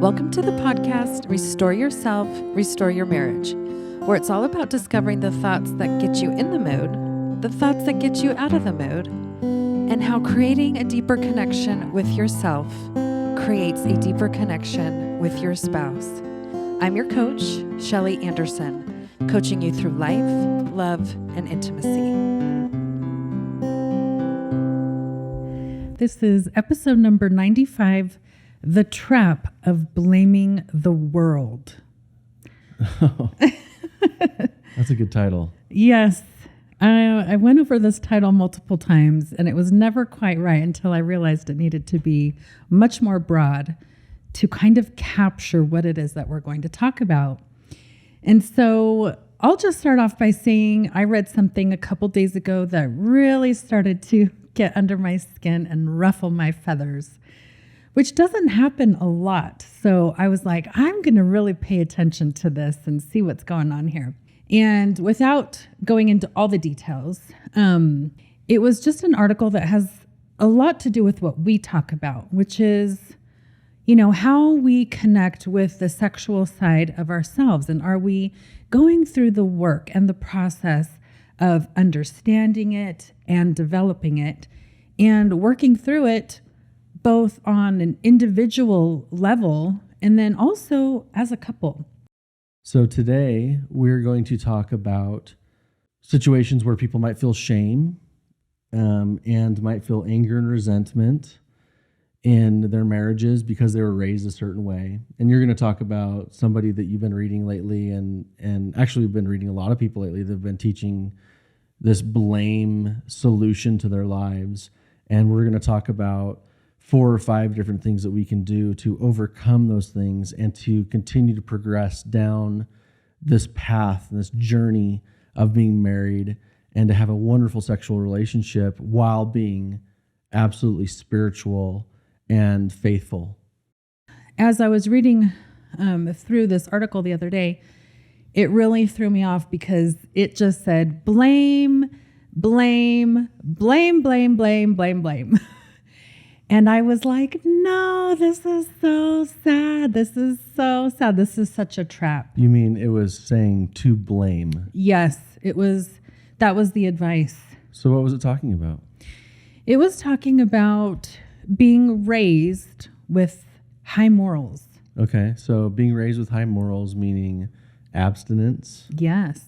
Welcome to the podcast, Restore Yourself, Restore Your Marriage, where it's all about discovering the thoughts that get you in the mood, the thoughts that get you out of the mood, and how creating a deeper connection with yourself creates a deeper connection with your spouse. I'm your coach, Shelly Anderson, coaching you through life, love, and intimacy. This is episode number 95, The Trap of Blaming the World. Oh, that's a good title. Yes, I went over this title multiple times, and it was never quite right until I realized it needed to be much more broad to kind of capture what it is that we're going to talk about. And so I'll just start off by saying I read something a couple days ago that really started to get under my skin and ruffle my feathers, which doesn't happen a lot. So I was like, I'm going to really pay attention to this and see what's going on here. And without going into all the details, it was just an article that has a lot to do with what we talk about, which is, how we connect with the sexual side of ourselves. And are we going through the work and the process of understanding it and developing it and working through it both on an individual level and then also as a couple. So today we're going to talk about situations where people might feel shame and might feel anger and resentment in their marriages because they were raised a certain way. And you're going to talk about somebody that you've been reading lately and actually we've been reading a lot of people lately that have been teaching this blame solution to their lives. And we're going to talk about 4 or 5 different things that we can do to overcome those things and to continue to progress down this path, this journey of being married and to have a wonderful sexual relationship while being absolutely spiritual and faithful. As I was reading through this article the other day, it really threw me off because it just said blame, blame, blame, blame, blame, blame, blame. And I was like, no, this is so sad. This is so sad. This is such a trap. You mean it was saying to blame? Yes, that was the advice. So what was it talking about? It was talking about being raised with high morals. Okay, so being raised with high morals, meaning abstinence. Yes.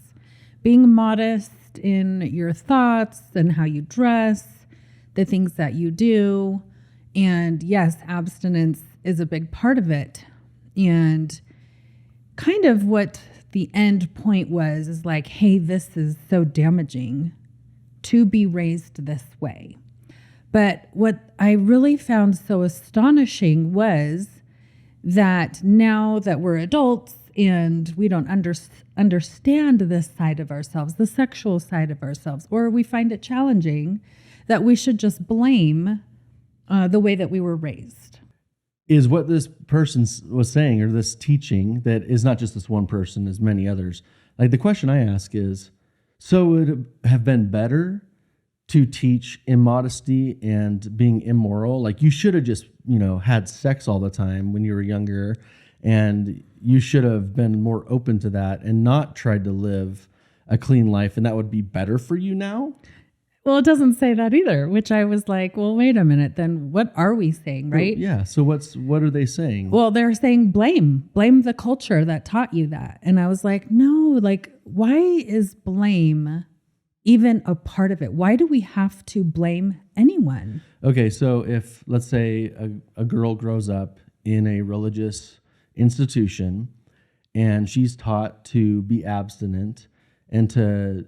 Being modest in your thoughts and how you dress, the things that you do. And yes, abstinence is a big part of it. And kind of what the end point was is like, hey, this is so damaging to be raised this way. But what I really found so astonishing was that now that we're adults and we don't understand this side of ourselves, the sexual side of ourselves, or we find it challenging, that we should just blame the way that we were raised. Is what this person was saying, or this teaching that is not just this one person, as many others. Like the question I ask is, so would it have been better to teach immodesty and being immoral? Like you should have just, had sex all the time when you were younger, and you should have been more open to that and not tried to live a clean life, and that would be better for you now? Well, it doesn't say that either, which I was like, well, wait a minute, then what are we saying, right? Well, yeah, so what are they saying? Well, they're saying blame the culture that taught you that. And I was like, no, why is blame even a part of it? Why do we have to blame anyone? Okay, so if, let's say, a girl grows up in a religious institution and she's taught to be abstinent and to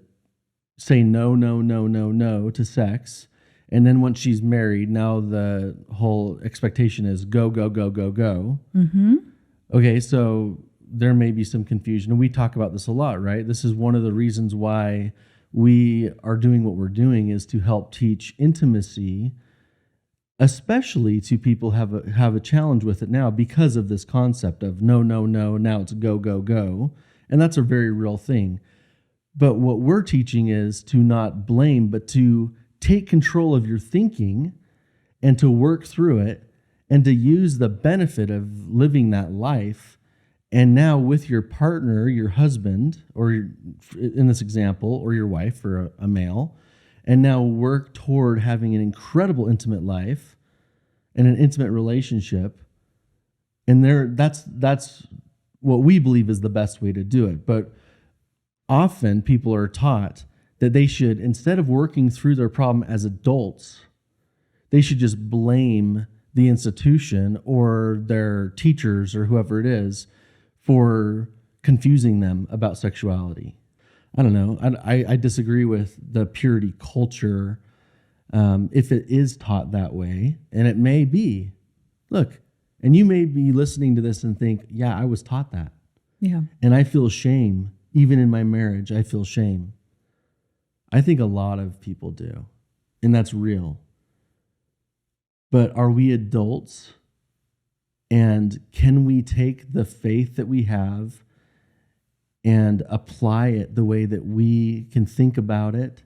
say no to sex, and then once she's married, now the whole expectation is go, go, go, go, go. Mm-hmm. Okay, so there may be some confusion, and we talk about this a lot, right? This is one of the reasons why we are doing what we're doing, is to help teach intimacy, especially to people who have a challenge with it now because of this concept of no, now it's go, go, go. And that's a very real thing. But what we're teaching is to not blame, but to take control of your thinking and to work through it and to use the benefit of living that life. And now with your partner, your husband, or in this example, or your wife, or a male, and now work toward having an incredible intimate life and an intimate relationship. And that's what we believe is the best way to do it. But often people are taught that they should, instead of working through their problem as adults, they should just blame the institution or their teachers or whoever it is for confusing them about sexuality. I don't know. I disagree with the purity culture if it is taught that way, and it may be. Look, and you may be listening to this and think, yeah, I was taught that. Yeah. And I feel shame. Even in my marriage, I feel shame. I think a lot of people do, and that's real. But are we adults? And can we take the faith that we have and apply it the way that we can think about it?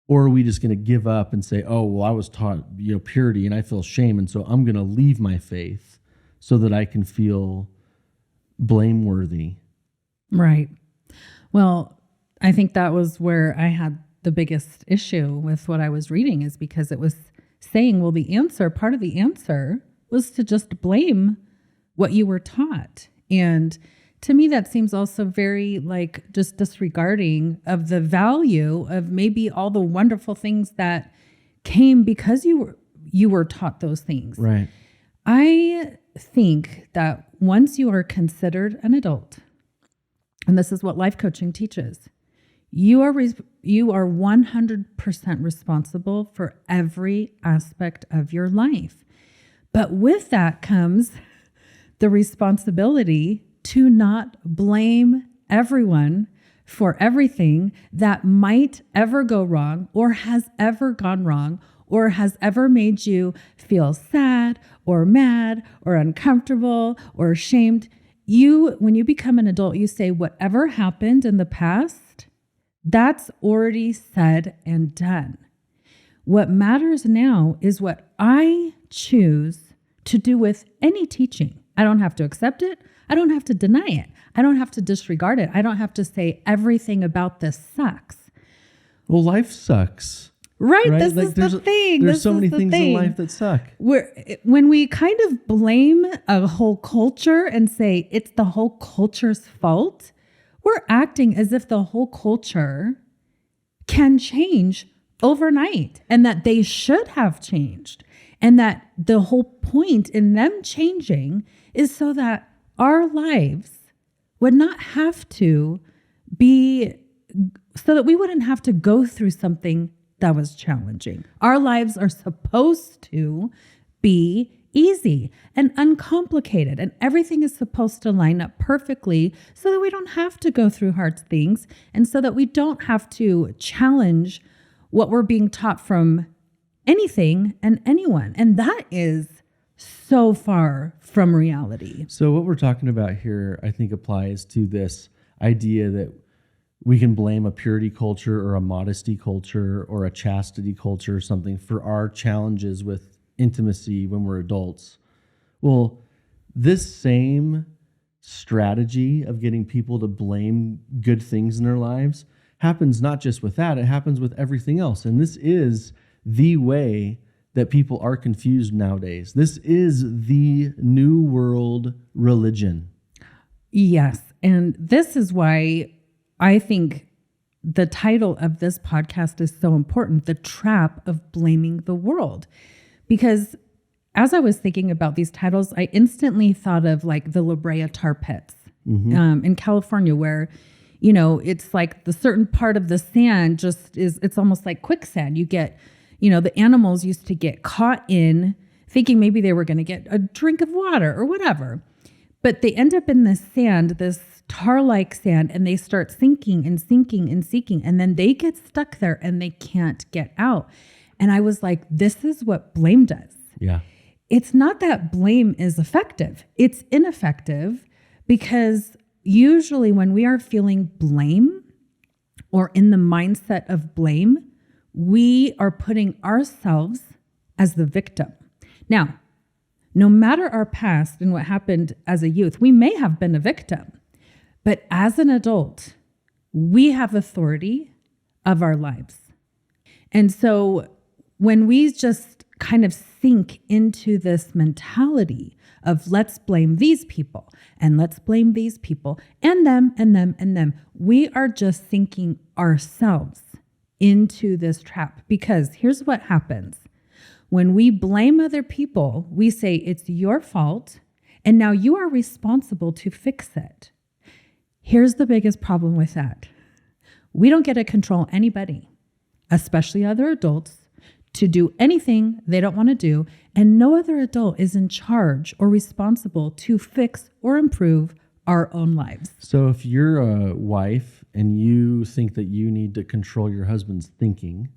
Or are we just going to give up and say, oh, well, I was taught, purity and I feel shame, and so I'm going to leave my faith so that I can feel blameworthy? Right. Well, I think that was where I had the biggest issue with what I was reading, is because it was saying, well, part of the answer was to just blame what you were taught. And to me, that seems also very just disregarding of the value of maybe all the wonderful things that came because you were taught those things. Right. I think that once you are considered an adult, and this is what life coaching teaches, you are 100% responsible for every aspect of your life. But with that comes the responsibility to not blame everyone for everything that might ever go wrong, or has ever gone wrong, or has ever made you feel sad or mad or uncomfortable or ashamed. When you become an adult, you say, whatever happened in the past, that's already said and done. What matters now is what I choose to do with any teaching. I don't have to accept it. I don't have to deny it. I don't have to disregard it. I don't have to say everything about this sucks. Well, life sucks. Right? This is the thing. There's so many things in life that suck. When we kind of blame a whole culture and say it's the whole culture's fault, we're acting as if the whole culture can change overnight, and that they should have changed. And that the whole point in them changing is so that our lives would not have to be, so that we wouldn't have to go through something that was challenging. Our lives are supposed to be easy and uncomplicated, and everything is supposed to line up perfectly so that we don't have to go through hard things, and so that we don't have to challenge what we're being taught from anything and anyone. And that is so far from reality. So what we're talking about here, I think, applies to this idea that we can blame a purity culture or a modesty culture or a chastity culture or something for our challenges with intimacy when we're adults. Well, this same strategy of getting people to blame good things in their lives happens not just with that, it happens with everything else. And this is the way that people are confused nowadays. This is the new world religion. Yes. And this is why I think the title of this podcast is so important, The Trap of Blaming the World. Because as I was thinking about these titles, I instantly thought of the La Brea tar pits in California, where, it's like the certain part of the sand it's almost like quicksand. You get, the animals used to get caught in thinking maybe they were going to get a drink of water or whatever. But they end up in this sand, this tar-like sand, and they start sinking and sinking and sinking. And then they get stuck there and they can't get out. And I was like, this is what blame does. Yeah. It's not that blame is effective. It's ineffective, because usually when we are feeling blame or in the mindset of blame, we are putting ourselves as the victim. Now, No matter our past and what happened as a youth, we may have been a victim, but as an adult, we have authority of our lives. And so when we just kind of sink into this mentality of let's blame these people and let's blame these people and them and them and them, we are just sinking ourselves into this trap, because here's what happens. When we blame other people, we say it's your fault and now you are responsible to fix it. Here's the biggest problem with that. We don't get to control anybody, especially other adults, to do anything they don't want to do, and no other adult is in charge or responsible to fix or improve our own lives. So if you're a wife and you think that you need to control your husband's thinking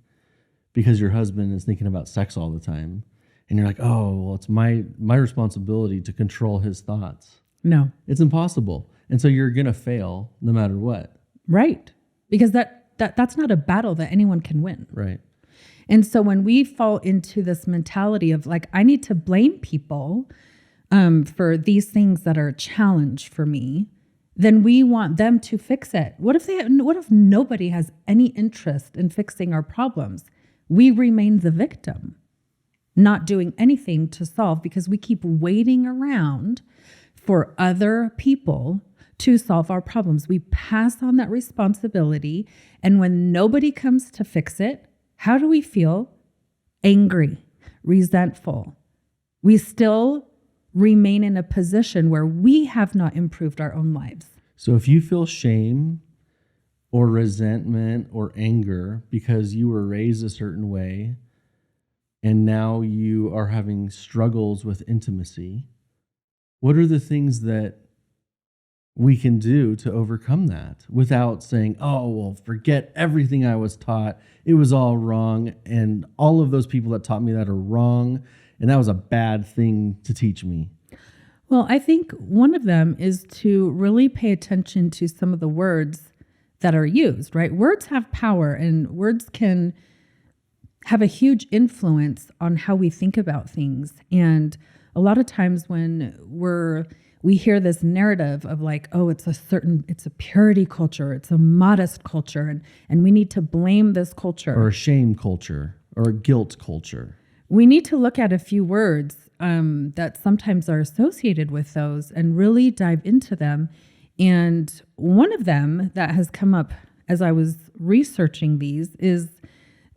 because your husband is thinking about sex all the time, and you're like, oh, well, it's my responsibility to control his thoughts. No. It's impossible. And so you're going to fail no matter what. Right. Because that's not a battle that anyone can win. Right. And so when we fall into this mentality of like, I need to blame people for these things that are a challenge for me, then we want them to fix it. What if nobody has any interest in fixing our problems? We remain the victim, not doing anything to solve, because we keep waiting around for other people to solve our problems. We pass on that responsibility, and when nobody comes to fix it, how do we feel? Angry, resentful. We still remain in a position where we have not improved our own lives. So if you feel shame or resentment or anger because you were raised a certain way and now you are having struggles with intimacy, what are the things that we can do to overcome that without saying, oh, well, forget everything I was taught. It was all wrong. And all of those people that taught me that are wrong. And that was a bad thing to teach me. Well, I think one of them is to really pay attention to some of the words that are used, right? Words have power, and words can have a huge influence on how we think about things. And a lot of times when we hear this narrative of like, oh, it's a purity culture, it's a modest culture, and we need to blame this culture. Or a shame culture, or a guilt culture. We need to look at a few words that sometimes are associated with those and really dive into them. And one of them that has come up as I was researching these is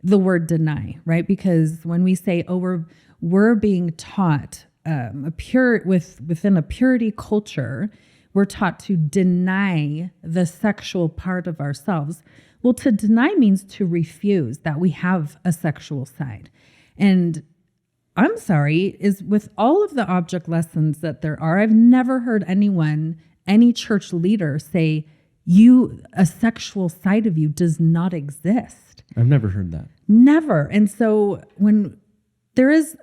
the word deny, right? Because when we say, oh, we're being taught within a purity culture, we're taught to deny the sexual part of ourselves. Well, to deny means to refuse that we have a sexual side. And I'm sorry, is with all of the object lessons that there are, I've never heard any church leader say, a sexual side of you does not exist. I've never heard that. Never. And so when there is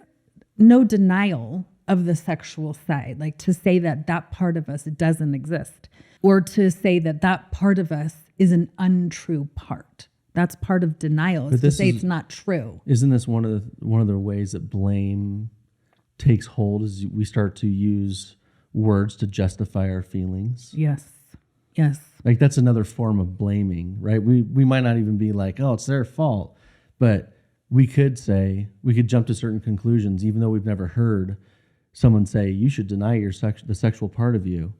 no denial of the sexual side, like to say that part of us doesn't exist, or to say that part of us is an untrue part. That's part of denial, is to say it's not true. Isn't this one of the ways that blame takes hold, is we start to use words to justify our feelings? Yes. Like that's another form of blaming, right? We might not even be like, oh, it's their fault, but we could jump to certain conclusions, even though we've never heard someone say, you should deny the sexual part of you.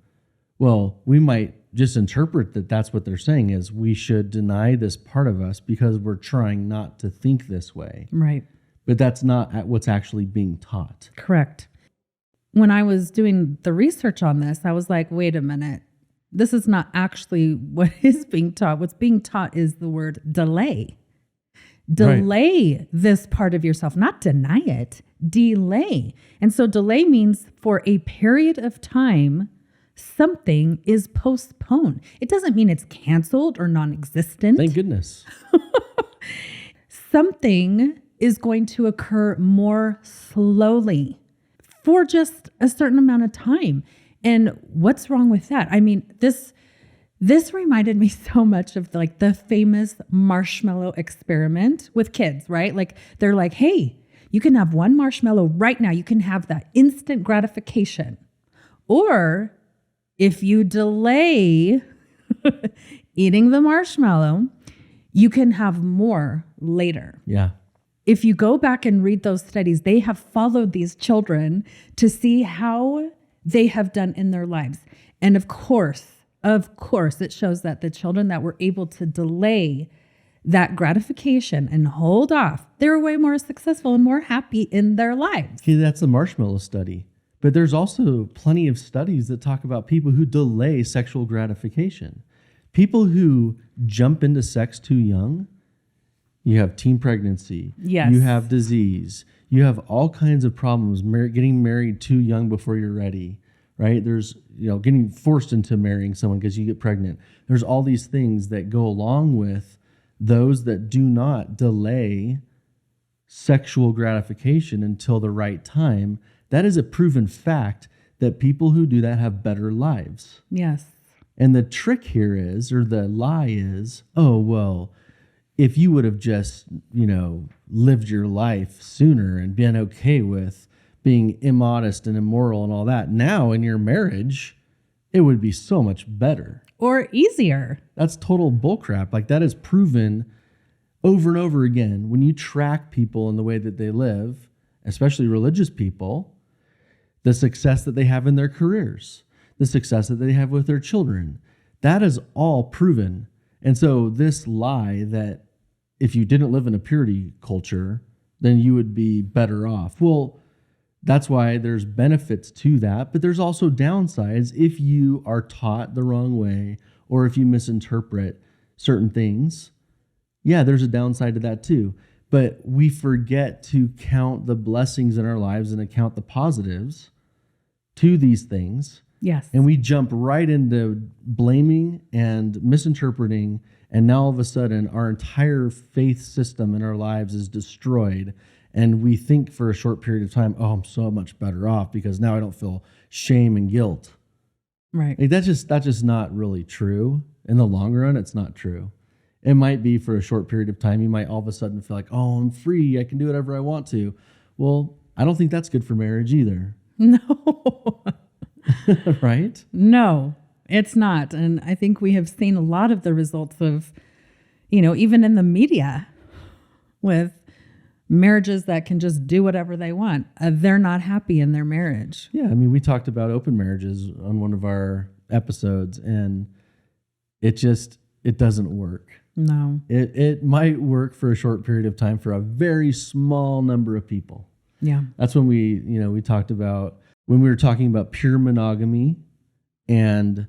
Well, we might just interpret that that's what they're saying, is we should deny this part of us because we're trying not to think this way. Right. But that's not what's actually being taught. Correct. When I was doing the research on this, I was like, wait a minute. This is not actually what is being taught. What's being taught is the word delay. Delay this part of yourself, not deny it, delay. And so delay means for a period of time, something is postponed. It doesn't mean it's canceled or non-existent. Thank goodness. Something is going to occur more slowly for just a certain amount of time. And what's wrong with that? I mean, this reminded me so much of like the famous marshmallow experiment with kids, right? Like they're like, hey, You can have one marshmallow right now. You can have that instant gratification. Or if you delay eating the marshmallow, you can have more later. Yeah. If you go back and read those studies, they have followed these children to see how they have done in their lives. And of course, it shows that the children that were able to delay that gratification and hold off, they were way more successful and more happy in their lives. Okay, that's the marshmallow study. But there's also plenty of studies that talk about people who delay sexual gratification. People who jump into sex too young. You have teen pregnancy. Yes. You have disease. You have all kinds of problems. Getting married too young before you're ready, right? There's, getting forced into marrying someone because you get pregnant. There's all these things that go along with those that do not delay sexual gratification until the right time. That is a proven fact that people who do that have better lives. Yes. And the trick here is, or the lie is, oh, well, if you would have just, lived your life sooner and been okay with being immodest and immoral and all that, now in your marriage, it would be so much better. Or easier. That's total bullcrap. Like, that is proven over and over again. When you track people in the way that they live, especially religious people, the success that they have in their careers, the success that they have with their children, that is all proven. And so this lie that if you didn't live in a purity culture, then you would be better off. Well, that's why there's benefits to that, but there's also downsides if you are taught the wrong way or if you misinterpret certain things. Yeah, there's a downside to that too. But we forget to count the blessings in our lives and account the positives to these things. Yes. And we jump right into blaming and misinterpreting. And now all of a sudden, our entire faith system in our lives is destroyed. And we think for a short period of time, oh, I'm so much better off because now I don't feel shame and guilt. Right. Like, that's just not really true. In the long run, it's not true. It might be for a short period of time. You might all of a sudden feel like, oh, I'm free. I can do whatever I want to. Well, I don't think that's good for marriage either. No. Right? No, it's not. And I think we have seen a lot of the results of, even in the media with marriages that can just do whatever they want. They're not happy in their marriage. Yeah. I mean, we talked about open marriages on one of our episodes, and it doesn't work. No. It might work for a short period of time for a very small number of people. Yeah. That's when we talked about, when we were talking about pure monogamy and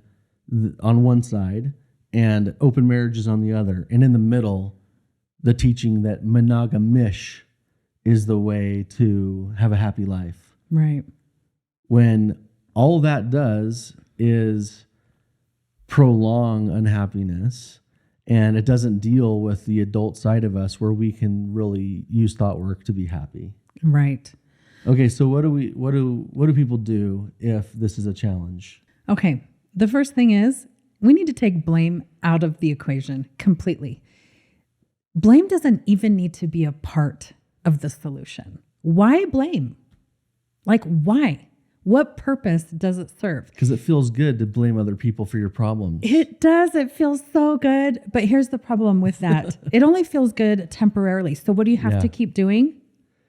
on one side and open marriages on the other. And in the middle, the teaching that monogamish is the way to have a happy life. Right. When all that does is prolong unhappiness, and it doesn't deal with the adult side of us where we can really use thought work to be happy. Right. Okay, so what do people do if this is a challenge? Okay. The first thing is we need to take blame out of the equation completely. Blame doesn't even need to be a part of the solution. Why blame? Like, why? What purpose does it serve? Because it feels good to blame other people for your problems. It does. It feels so good. But here's the problem with that. It only feels good temporarily. So what do you have to keep doing?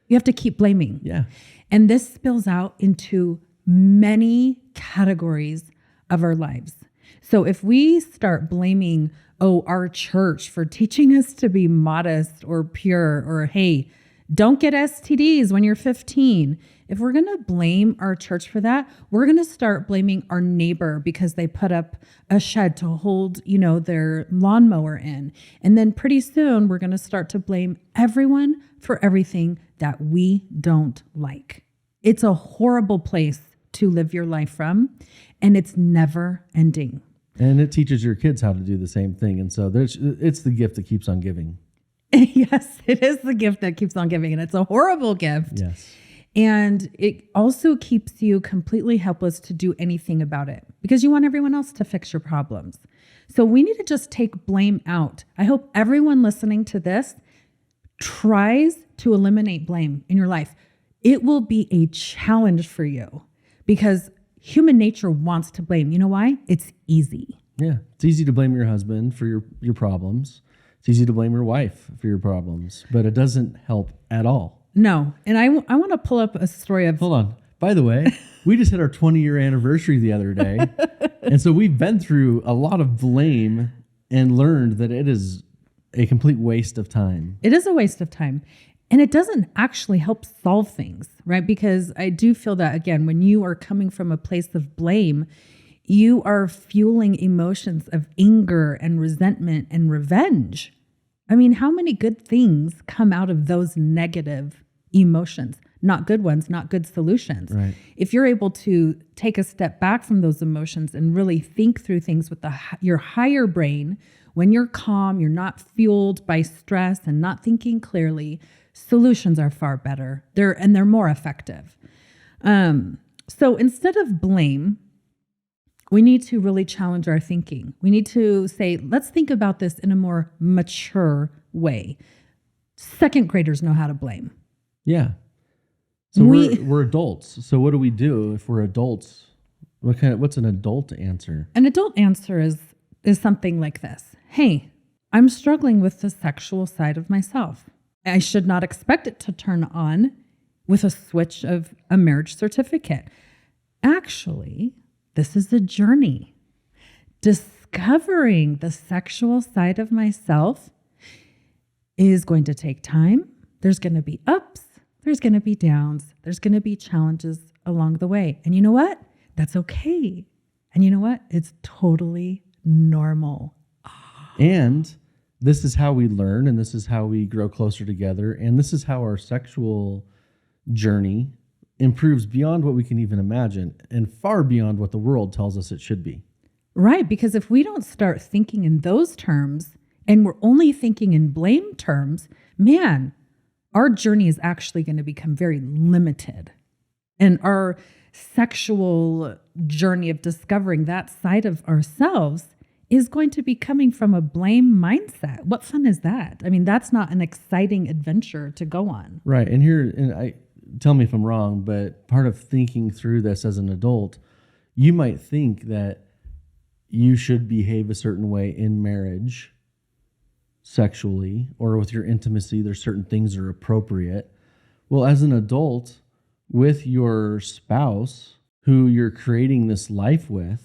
You have to keep blaming. Yeah. And this spills out into many categories of our lives. So if we start blaming, our church for teaching us to be modest or pure, or hey, don't get STDs when you're 15. If we're going to blame our church for that, we're going to start blaming our neighbor because they put up a shed to hold, their lawnmower in. And then pretty soon we're going to start to blame everyone for everything that we don't like. It's a horrible place to live your life from, and it's never ending. And it teaches your kids how to do the same thing. And so it's the gift that keeps on giving. Yes, it is the gift that keeps on giving, and it's a horrible gift. Yes. And it also keeps you completely helpless to do anything about it because you want everyone else to fix your problems. So we need to just take blame out. I hope everyone listening to this tries to eliminate blame in your life. It will be a challenge for you because human nature wants to blame. You know why? It's easy. Yeah. It's easy to blame your husband for your problems. It's easy to blame your wife for your problems, but it doesn't help at all. No. And I want to pull up a story of... Hold on. By the way, we just hit our 20-year anniversary the other day. And so we've been through a lot of blame and learned that it is a complete waste of time. It is a waste of time. And it doesn't actually help solve things, right? Because I do feel that, again, when you are coming from a place of blame, you are fueling emotions of anger and resentment and revenge. I mean, how many good things come out of those negative emotions? Not good ones, not good solutions. Right. If you're able to take a step back from those emotions and really think through things with your higher brain, when you're calm, you're not fueled by stress and not thinking clearly, solutions are far better. They're more effective. So instead of blame, we need to really challenge our thinking. We need to say, let's think about this in a more mature way. Second graders know how to blame. Yeah. So we're adults. So what do we do if we're adults? What's an adult answer? An adult answer is something like this. Hey, I'm struggling with the sexual side of myself. I should not expect it to turn on with a switch of a marriage certificate. Actually, this is a journey. Discovering the sexual side of myself is going to take time. There's going to be ups. There's going to be downs. There's going to be challenges along the way. And you know what? That's okay. And you know what? It's totally normal. And this is how we learn, and this is how we grow closer together, and this is how our sexual journey improves beyond what we can even imagine and far beyond what the world tells us it should be. Right, because if we don't start thinking in those terms and we're only thinking in blame terms, man, our journey is actually going to become very limited. And our sexual journey of discovering that side of ourselves is going to be coming from a blame mindset. What fun is that? I mean, that's not an exciting adventure to go on. Right. And tell me if I'm wrong, but part of thinking through this as an adult, you might think that you should behave a certain way in marriage, sexually, or with your intimacy. There's certain things that are appropriate. Well, as an adult with your spouse who you're creating this life with,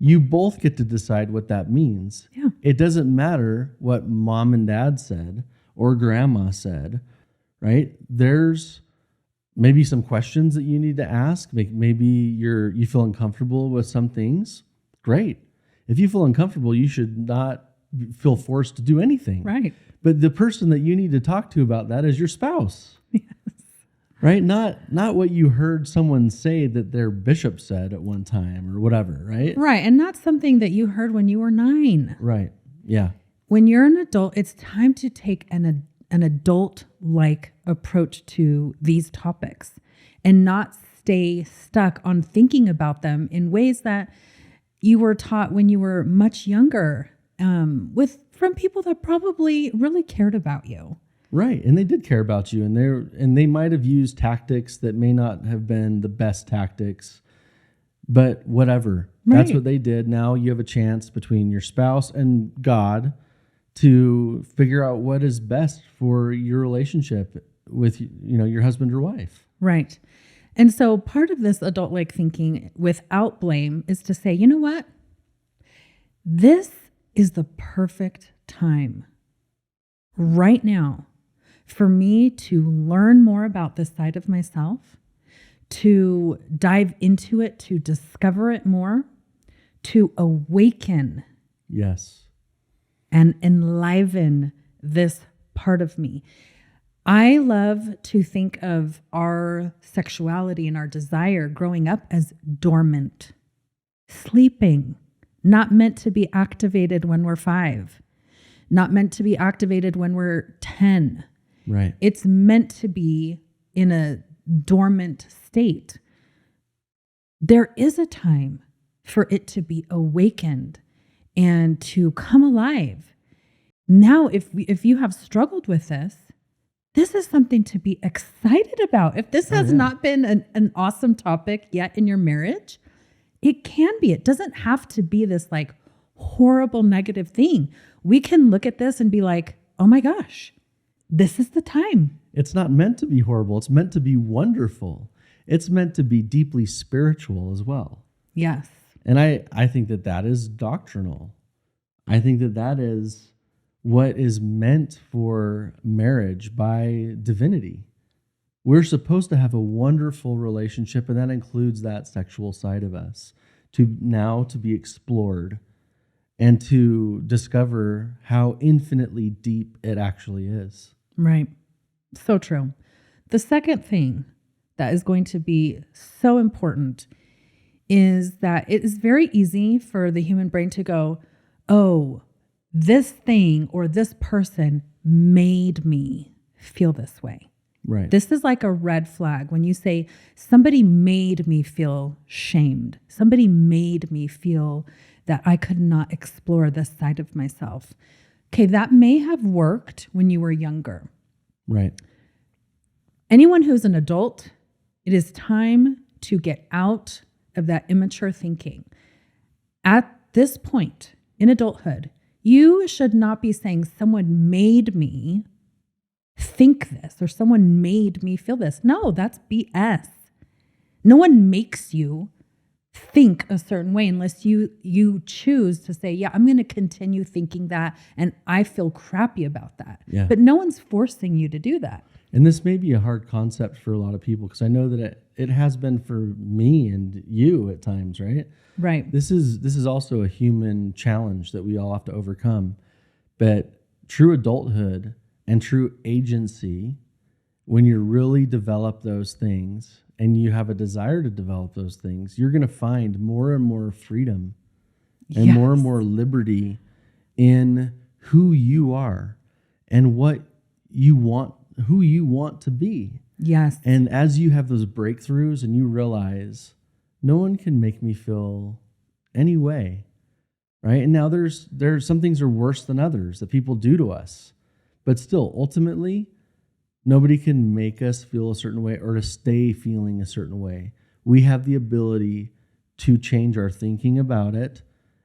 you both get to decide what that means. Yeah. It doesn't matter what mom and dad said or grandma said, right? There's maybe some questions that you need to ask. Maybe you feel uncomfortable with some things. Great. If you feel uncomfortable, you should not feel forced to do anything. Right. But the person that you need to talk to about that is your spouse. Yes. Right? Not what you heard someone say that their bishop said at one time or whatever, right? Right. And not something that you heard when you were 9. Right. Yeah. When you're an adult, it's time to take an adult-like approach to these topics and not stay stuck on thinking about them in ways that you were taught when you were much younger, from people that probably really cared about you. Right. And they did care about you, and they might have used tactics that may not have been the best tactics, but whatever. Right. That's what they did. Now you have a chance between your spouse and God to figure out what is best for your relationship with, your husband or wife. Right. And so part of this adult-like thinking without blame is to say, you know what? This is the perfect time right now for me to learn more about this side of myself, to dive into it, to discover it more, to awaken. Yes. And enliven this part of me. I love to think of our sexuality and our desire growing up as dormant, sleeping, not meant to be activated when we're 5, not meant to be activated when we're 10. Right. It's meant to be in a dormant state. There is a time for it to be awakened and to come alive. Now, if you have struggled with this, this is something to be excited about. If this has not been an awesome topic yet in your marriage, it can be. It doesn't have to be this like horrible negative thing. We can look at this and be like, oh my gosh, this is the time. It's not meant to be horrible. It's meant to be wonderful. It's meant to be deeply spiritual as well. Yes. And I think that is doctrinal. I think that is what is meant for marriage by divinity. We're supposed to have a wonderful relationship, and that includes that sexual side of us to be explored and to discover how infinitely deep it actually is. Right. So true. The second thing that is going to be so important is that it is very easy for the human brain to go, oh, this thing or this person made me feel this way. Right. This is like a red flag when you say, somebody made me feel shamed. Somebody made me feel that I could not explore this side of myself. Okay, that may have worked when you were younger. Right. Anyone who's an adult, it is time to get out of that immature thinking. At this point in adulthood, you should not be saying someone made me think this or someone made me feel this. No, that's BS. No one makes you think a certain way unless you choose to say, yeah, I'm going to continue thinking that and I feel crappy about that. Yeah. But no one's forcing you to do that. And this may be a hard concept for a lot of people because I know that it has been for me and you at times, right? Right. This is also a human challenge that we all have to overcome. But true adulthood and true agency, when you really develop those things and you have a desire to develop those things, you're going to find more and more freedom and more and more liberty in who you are and what you want, who you want to be. Yes. And as you have those breakthroughs and you realize no one can make me feel any way, right? And now there's some things are worse than others that people do to us, but still, ultimately, nobody can make us feel a certain way or to stay feeling a certain way. We have the ability to change our thinking about it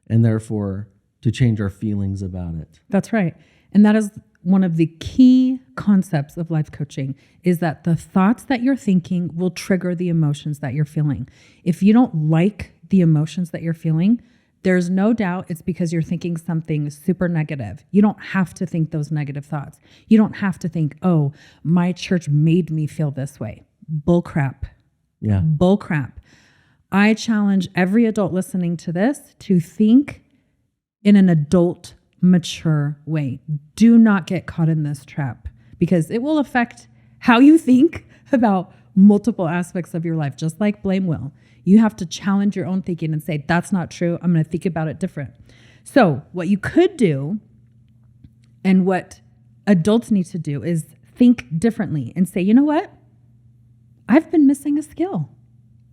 and therefore to change our feelings about it. That's right. And that is one of the key concepts of life coaching is that the thoughts that you're thinking will trigger the emotions that you're feeling. If you don't like the emotions that you're feeling, there's no doubt it's because you're thinking something super negative. You don't have to think those negative thoughts. You don't have to think, oh, my church made me feel this way. Bull crap. Yeah. Bull crap. I challenge every adult listening to this to think in an adult, mature way. Do not get caught in this trap because it will affect how you think about multiple aspects of your life, just like blame will. You have to challenge your own thinking and say, that's not true. I'm going to think about it different. So what you could do and what adults need to do is think differently and say, you know what? I've been missing a skill.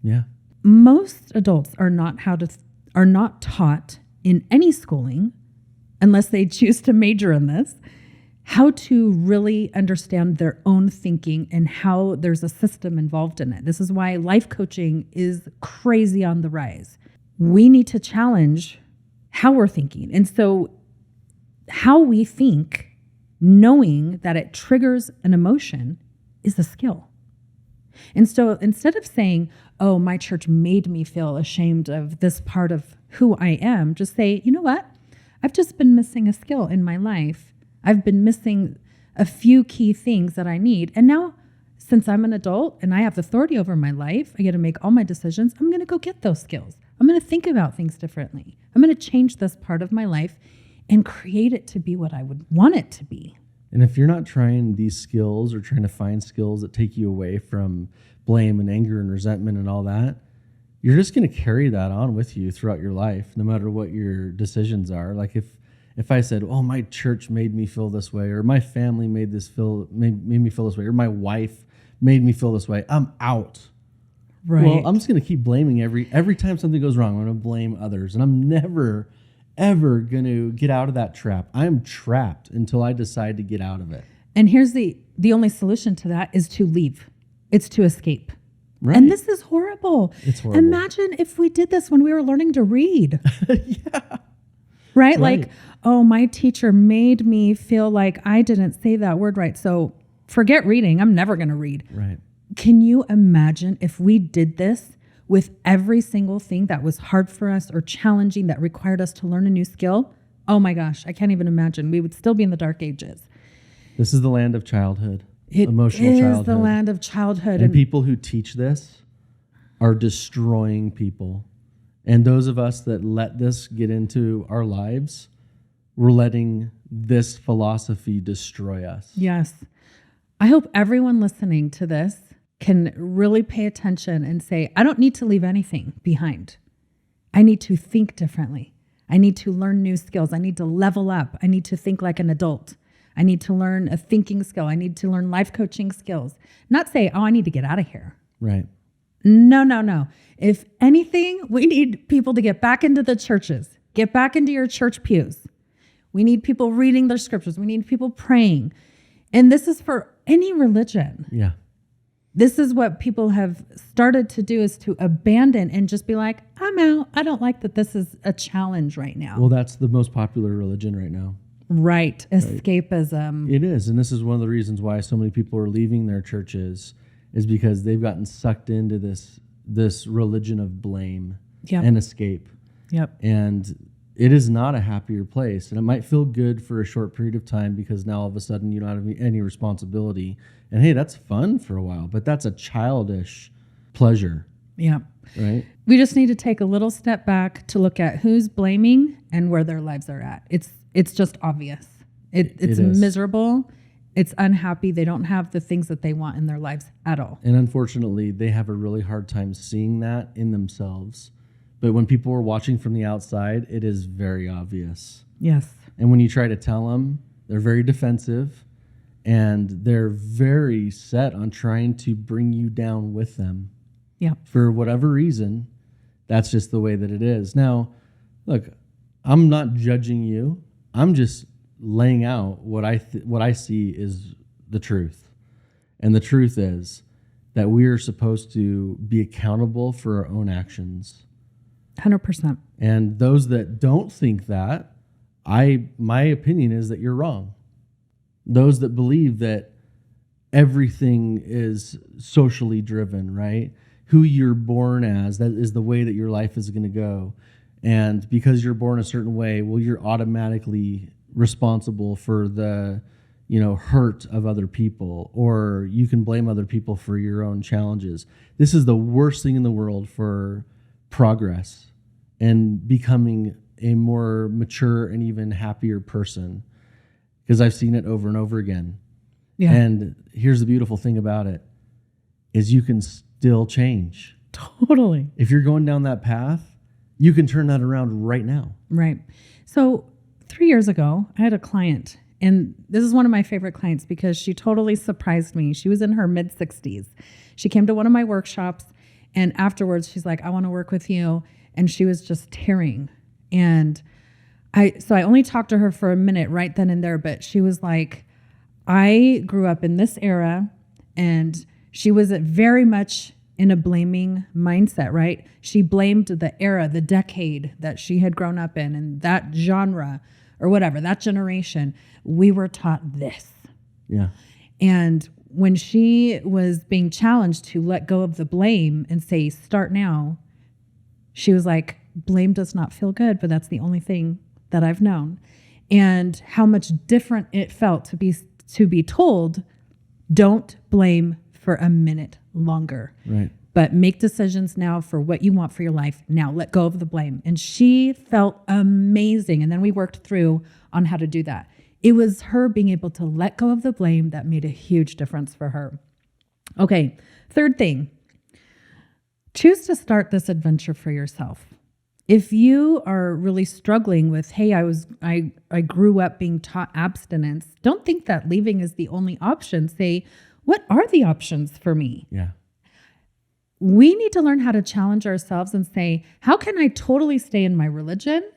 Yeah. Most adults are not taught in any schooling, unless they choose to major in this, how to really understand their own thinking and how there's a system involved in it. This is why life coaching is crazy on the rise. We need to challenge how we're thinking. And so how we think, knowing that it triggers an emotion, is a skill. And so instead of saying, oh, my church made me feel ashamed of this part of who I am, just say, you know what? I've just been missing a skill in my life. I've been missing a few key things that I need. And now, since I'm an adult and I have authority over my life, I get to make all my decisions. I'm going to go get those skills. I'm going to think about things differently. I'm going to change this part of my life and create it to be what I would want it to be. And if you're not trying these skills or trying to find skills that take you away from blame and anger and resentment and all that, you're just going to carry that on with you throughout your life, no matter what your decisions are. Like if I said, oh, my church made me feel this way, or my family made me feel this way, or my wife made me feel this way, I'm out. Right. Well, I'm just going to keep blaming every time something goes wrong. I'm going to blame others, and I'm never, ever going to get out of that trap. I'm trapped until I decide to get out of it. And here's the the only solution to that is to leave. It's to escape. Right. And this is horrible. It's horrible. Imagine if we did this when we were learning to read. Yeah. Right? Like, oh, my teacher made me feel like I didn't say that word right. So forget reading. I'm never going to read. Right. Can you imagine if we did this with every single thing that was hard for us or challenging that required us to learn a new skill? Oh my gosh, I can't even imagine. We would still be in the dark ages. This is the land of childhood. It emotional is childhood. the land of childhood. And people who teach this are destroying people. And those of us that let this get into our lives, we're letting this philosophy destroy us. Yes. I hope everyone listening to this can really pay attention and say, I don't need to leave anything behind. I need to think differently. I need to learn new skills. I need to level up. I need to think like an adult. I need to learn a thinking skill. I need to learn life coaching skills. Not say, oh, I need to get out of here. Right. No. If anything, we need people to get back into the churches, get back into your church pews. We need people reading their scriptures. We need people praying. And this is for any religion. Yeah. This is what people have started to do, is to abandon and just be like, I'm out. I don't like that this is a challenge right now. Well, that's the most popular religion right now. Right. Escapism. It is. And this is one of the reasons why so many people are leaving their churches, is because they've gotten sucked into this religion of blame and escape. Yep. And it is not a happier place. And it might feel good for a short period of time because now all of a sudden you don't have any responsibility. And hey, that's fun for a while, but that's a childish pleasure. Yeah. Right? We just need to take a little step back to look at who's blaming and where their lives are at. It's just obvious. It's miserable. It's unhappy. They don't have the things that they want in their lives at all. And unfortunately, they have a really hard time seeing that in themselves. But when people are watching from the outside, it is very obvious. Yes. And when you try to tell them, they're very defensive and they're very set on trying to bring you down with them. Yeah. For whatever reason, that's just the way that it is. Now, look, I'm not judging you. I'm just laying out what I see is the truth. And the truth is that we are supposed to be accountable for our own actions. 100%. And those that don't think that, my opinion is that you're wrong. Those that believe that everything is socially driven, right? Who you're born as, that is the way that your life is going to go. And because you're born a certain way, well, you're automatically responsible for the, hurt of other people, or you can blame other people for your own challenges. This is the worst thing in the world for progress and becoming a more mature and even happier person, because I've seen it over and over again. Yeah. And here's the beautiful thing about it is you can still change. Totally. If you're going down that path, you can turn that around right now. Right. So 3 years ago, I had a client, and this is one of my favorite clients because she totally surprised me. She was in her mid-60s. She came to one of my workshops, and afterwards she's like, I want to work with you. And she was just tearing. And I only talked to her for a minute right then and there, but she was like, I grew up in this era, and she was very much in a blaming mindset, right? She blamed the era, the decade that she had grown up in, and that genre or whatever, that generation. We were taught this. Yeah. And when she was being challenged to let go of the blame and say, start now, she was like, blame does not feel good, but that's the only thing that I've known. And how much different it felt to be told, don't blame for a minute longer. Right. But make decisions now for what you want for your life. Now let go of the blame. And she felt amazing. And then we worked through on how to do that. It was her being able to let go of the blame that made a huge difference for her. Okay, third thing. Choose to start this adventure for yourself. If you are really struggling with, hey, I grew up being taught abstinence, don't think that leaving is the only option. Say, what are the options for me? Yeah. We need to learn how to challenge ourselves and say, how can I totally stay in my religion,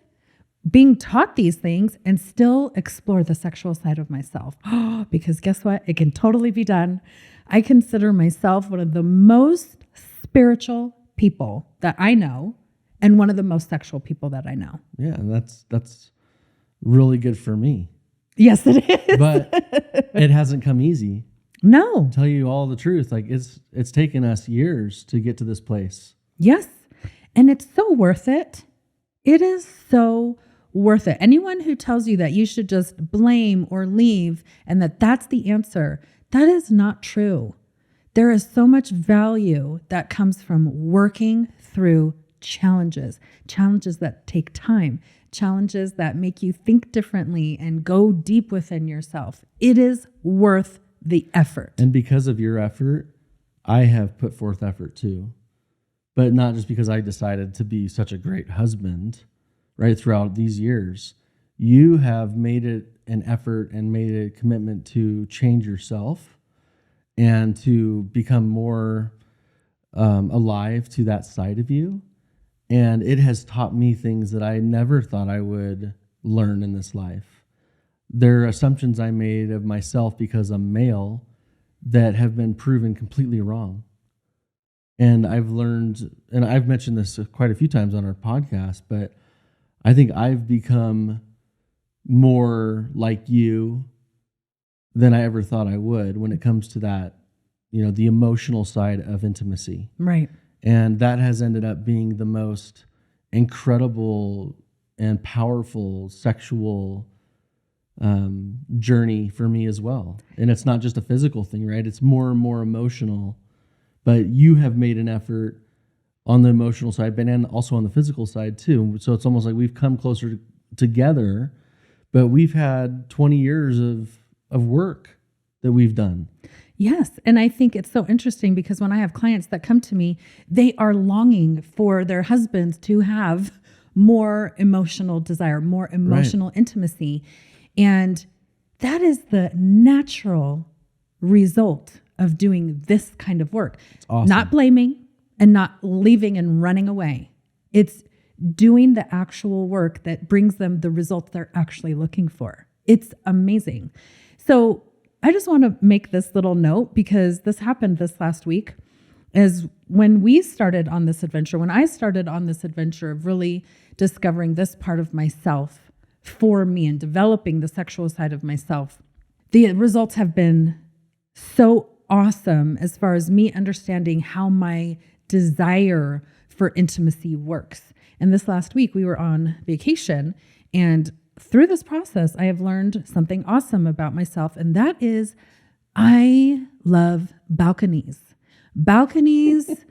being taught these things and still explore the sexual side of myself. Because guess what? It can totally be done. I consider myself one of the most spiritual people that I know and one of the most sexual people that I know. Yeah, and that's really good for me. Yes, it is. But it hasn't come easy. No. Tell you all the truth. Like it's taken us years to get to this place. Yes. And it's so worth it. It is so worth it. Anyone who tells you that you should just blame or leave and that that's the answer, that is not true. There is so much value that comes from working through challenges that take time, challenges that make you think differently and go deep within yourself. It is worth the effort. And because of your effort, I have put forth effort too. But not just because I decided to be such a great husband, right, throughout these years. You have made it an effort and made a commitment to change yourself and to become more alive to that side of you. And it has taught me things that I never thought I would learn in this life. There are assumptions I made of myself because I'm male that have been proven completely wrong. And I've learned, and I've mentioned this quite a few times on our podcast, but I think I've become more like you than I ever thought I would when it comes to that, the emotional side of intimacy. Right. And that has ended up being the most incredible and powerful sexual journey for me as well. And it's not just a physical thing, right? It's more and more emotional. But you have made an effort on the emotional side, but and also on the physical side too. So it's almost like we've come closer together, but we've had 20 years of work that we've done. Yes. And I think it's so interesting because when I have clients that come to me, they are longing for their husbands to have more emotional desire, more emotional intimacy. And that is the natural result of doing this kind of work. It's awesome. Not blaming and not leaving and running away. It's doing the actual work that brings them the results they're actually looking for. It's amazing. So I just want to make this little note because this happened this last week, is when we started on this adventure, when I started on this adventure of really discovering this part of myself for me and developing the sexual side of myself, the results have been so awesome as far as me understanding how my desire for intimacy works. And this last week we were on vacation, and through this process, I have learned something awesome about myself, and that is I love balconies. Balconies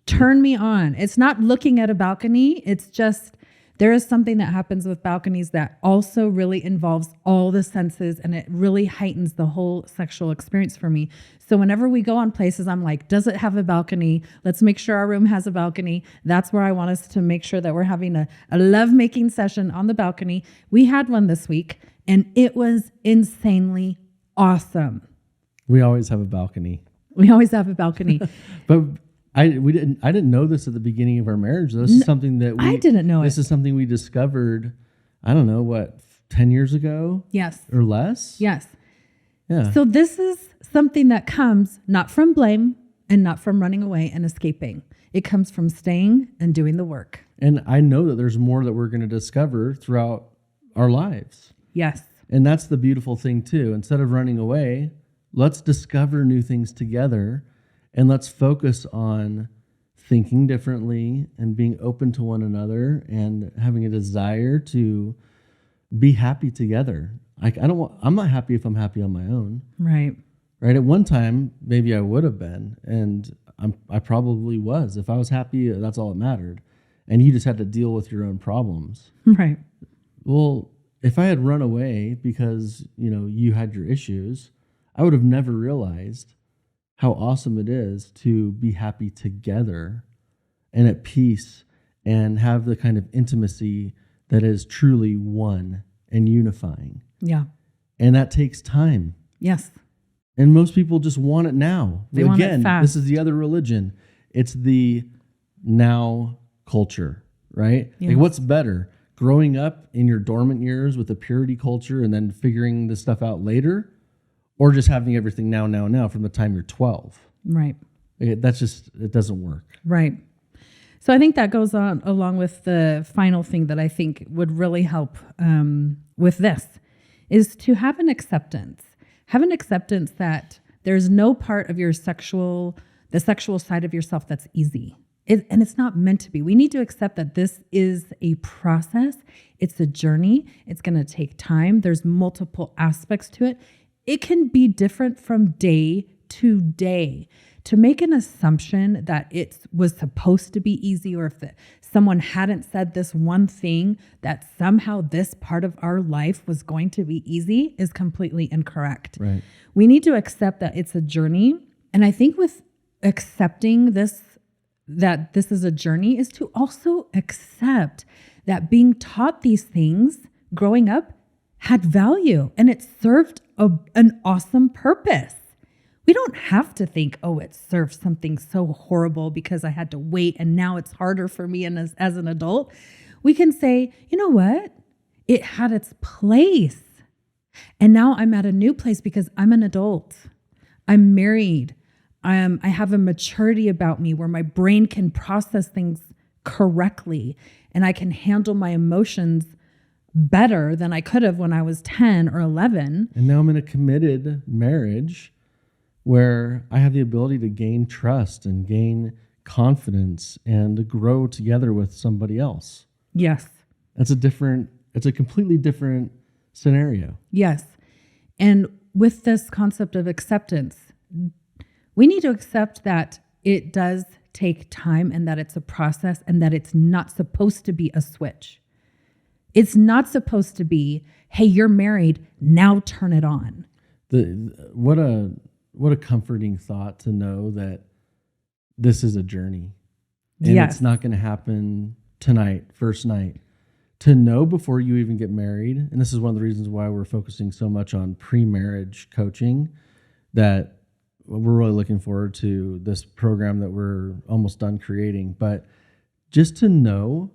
turn me on. It's not looking at a balcony. It's just there is something that happens with balconies that also really involves all the senses, and it really heightens the whole sexual experience for me. So whenever we go on places, I'm like, does it have a balcony? Let's make sure our room has a balcony. That's where I want us to make sure that we're having a love-making session on the balcony. We had one this week, and it was insanely awesome. We always have a balcony. We always have a balcony. But I didn't know this at the beginning of our marriage. This is something that I didn't know This is something we discovered, I don't know, 10 years ago? Yes. Or less? Yes. Yeah. So this is something that comes not from blame and not from running away and escaping. It comes from staying and doing the work. And I know that there's more that we're going to discover throughout our lives. Yes. And that's the beautiful thing too. Instead of running away, let's discover new things together. And let's focus on thinking differently and being open to one another and having a desire to be happy together. I'm not happy if I'm happy on my own. Right. Right. At one time, maybe I would have been, and I probably was. If I was happy, that's all that mattered. And you just had to deal with your own problems. Right. Well, if I had run away because, you had your issues, I would have never realized how awesome it is to be happy together and at peace and have the kind of intimacy that is truly one and unifying. Yeah. And that takes time. Yes. And most people just want it now. They want it fast. This is the other religion. It's the now culture, right? Yes. Like, what's better, growing up in your dormant years with a purity culture and then figuring this stuff out later, or just having everything now from the time you're 12. Right. It doesn't work. Right. So I think that goes on along with the final thing that I think would really help with this is to have an acceptance. Have an acceptance that there's no part of the sexual side of yourself that's easy. And it's not meant to be. We need to accept that this is a process. It's a journey. It's going to take time. There's multiple aspects to it. It can be different from day to day. To make an assumption that it was supposed to be easy, or if someone hadn't said this one thing, that somehow this part of our life was going to be easy, is completely incorrect. Right. We need to accept that it's a journey. And I think with accepting this, that this is a journey, is to also accept that being taught these things growing up had value and it served an awesome purpose. We don't have to think, oh, it served something so horrible because I had to wait and now it's harder for me and as an adult. We can say, you know what? It had its place. And now I'm at a new place because I'm an adult. I'm married. I have a maturity about me where my brain can process things correctly and I can handle my emotions better than I could have when I was 10 or 11. And now I'm in a committed marriage where I have the ability to gain trust and gain confidence and to grow together with somebody else. Yes. It's a completely different scenario. Yes. And with this concept of acceptance, we need to accept that it does take time and that it's a process and that it's not supposed to be a switch. It's not supposed to be, hey, you're married, now turn it on. What a comforting thought to know that this is a journey. And Yes. It's not going to happen tonight, first night. To know before you even get married, and this is one of the reasons why we're focusing so much on pre-marriage coaching, that we're really looking forward to this program that we're almost done creating. But just to know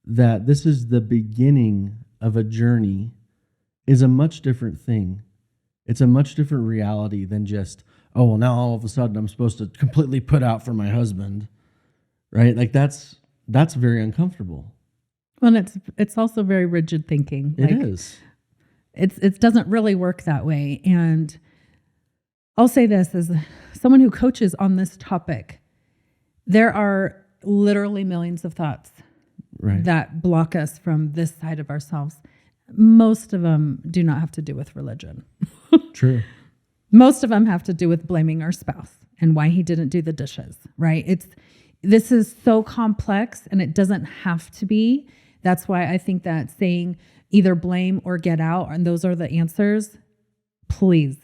that this is the beginning of a journey is a much different thing. It's a much different reality than just, oh, well, now all of a sudden I'm supposed to completely put out for my husband, right? Like that's very uncomfortable. Well, it's also very rigid thinking. It is. It doesn't really work that way. And I'll say this as someone who coaches on this topic, there are literally millions of thoughts that block us from this side of ourselves. Most of them do not have to do with religion. True. Most of them have to do with blaming our spouse and why he didn't do the dishes, right? This is so complex and it doesn't have to be. That's why I think that saying either blame or get out, and those are the answers, please.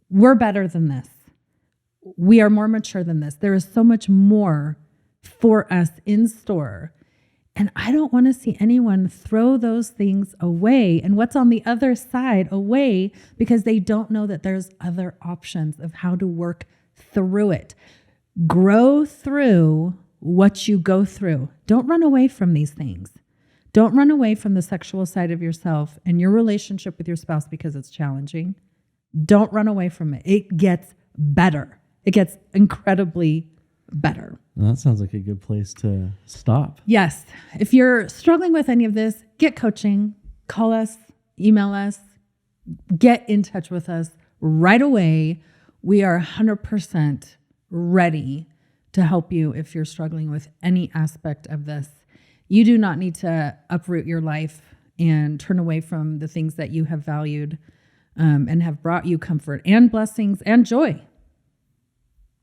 We're better than this. We are more mature than this. There is so much more for us in store. And I don't want to see anyone throw those things away and what's on the other side away because they don't know that there's other options of how to work through it. Grow through what you go through. Don't run away from these things. Don't run away from the sexual side of yourself and your relationship with your spouse because it's challenging. Don't run away from it. It gets better. It gets incredibly better. Well, that sounds like a good place to stop. Yes. If you're struggling with any of this, get coaching, call us, email us, get in touch with us right away. We are 100% ready to help you if you're struggling with any aspect of this. You do not need to uproot your life and turn away from the things that you have valued and have brought you comfort and blessings and joy.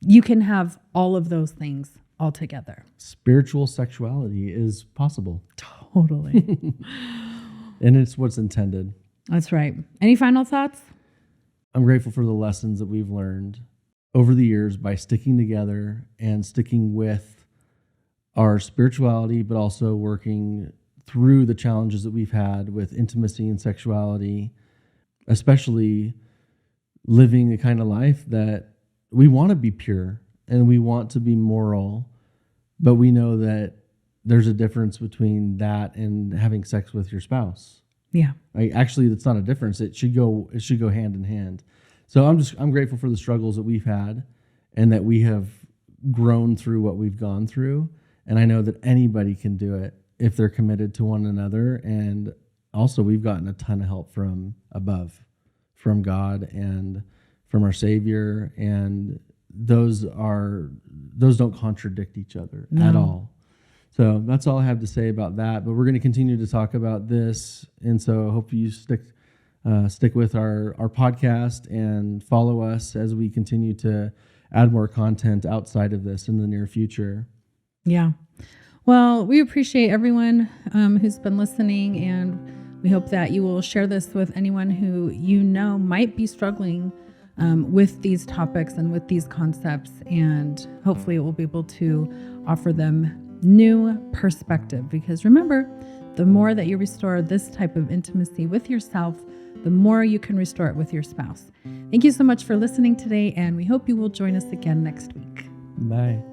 You can have all of those things all together. Spiritual sexuality is possible. Totally. And it's what's intended. That's right. Any final thoughts? I'm grateful for the lessons that we've learned over the years by sticking together and sticking with our spirituality, but also working through the challenges that we've had with intimacy and sexuality, especially living the kind of life that we want to be pure and we want to be moral, but we know that there's a difference between that and having sex with your spouse. Yeah. Actually, that's not a difference. It should go hand in hand. So I'm grateful for the struggles that we've had and that we have grown through what we've gone through. And I know that anybody can do it if they're committed to one another. And also, we've gotten a ton of help from above, from God and from our Savior. And those don't contradict each other at all. So that's all I have to say about that. But we're going to continue to talk about this. And so I hope you stick with our podcast and follow us as we continue to add more content outside of this in the near future. Yeah. Well, we appreciate everyone who's been listening, and we hope that you will share this with anyone who you know might be struggling with these topics and with these concepts. And hopefully it will be able to offer them new perspective, because remember, the more that you restore this type of intimacy with yourself, the more you can restore it with your spouse. Thank you so much for listening today, and we hope you will join us again next week. Bye.